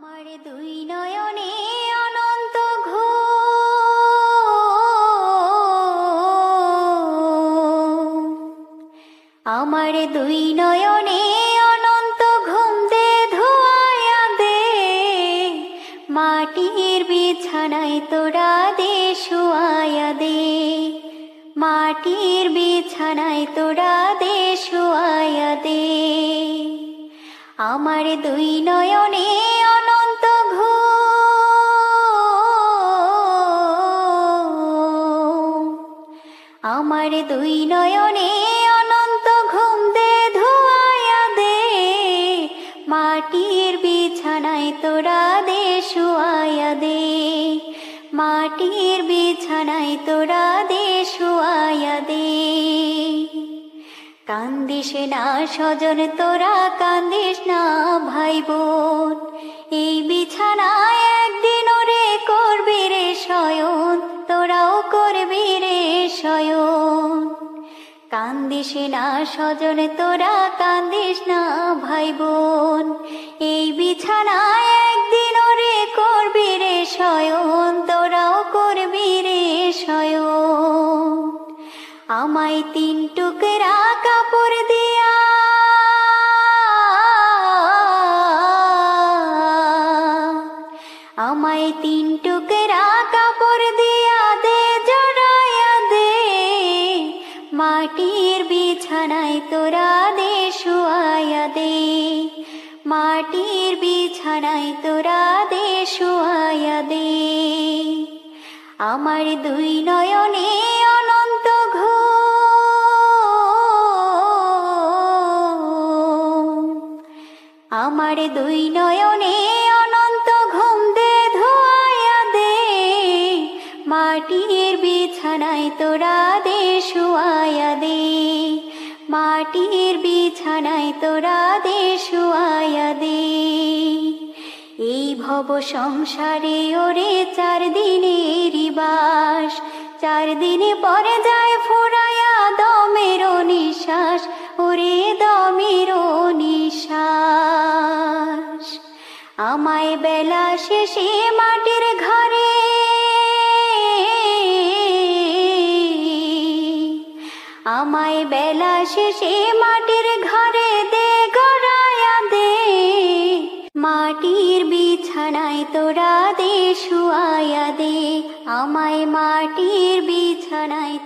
আমার দুই নয়নে অনন্ত ঘুম, আমার দুই নয়নে অনন্ত ঘুম দে ধোয়া দে, মাটির বিছানায় তোরা দে শুয়ায়া দে, মাটির বিছানায় তোরা দে শুয়ায়া দে। আমার দুই নয়নে অনন্ত ঘুম, আমার দুই নয়নে অনন্ত ঘুম দে ধোয়া দে, মাটির বিছানায় তোরা দে শুয়ায়া দে, মাটির বিছানায় তোরা দে শুয়ায়া দে। কান্দিস না স্বজন তোরা, কান্দিস না ভাই বোন, এই বিছানায় একদিন ওরে করবি রে শয়ন, তোরাও করবি রে শয়ন। কান্দিস না স্বজন তোরা, কান্দিস না ভাই বোন, এই বিছানায় একদিন ওরে করবি রে শয়ন, তোরাও করবি রে শয়ন। আমায় তিন টুকরা কাপড় দিয়া আমায় তিন টুকরা কাপড় দিয়া দে জড়ায়া দে, মাটির বিছানায় তোরা দে শুয়ায়া দে, মাটির বিছানায় তোরা দে শুয়ায়া দে। আমার দুই নয়নে অনন্ত ঘুম, আমার দুই নয়নে অনন্ত ঘুম দে ধোয়া দে, মাটির বিছানায় তোরা দে শুয়ায়া দে, মাটির বিছানায় তোরা দে শুয়ায়া দে। এই ভব সংসারে ওরে 4 দিনেরই বাস, 4 দিন পরে যায় ফুরায়া দমের নিঃশ্বাস, ওরে দমের নিঃশ্বাস। আমায় বেলা শেষে মাটির ঘরে, আমায় বেলা শেষে মাটির ঘরে দে গড়ায়া দে, মাটির বিছানায় তোরা দে শুয়ায়া দে, আমায় মাটির বিছানায়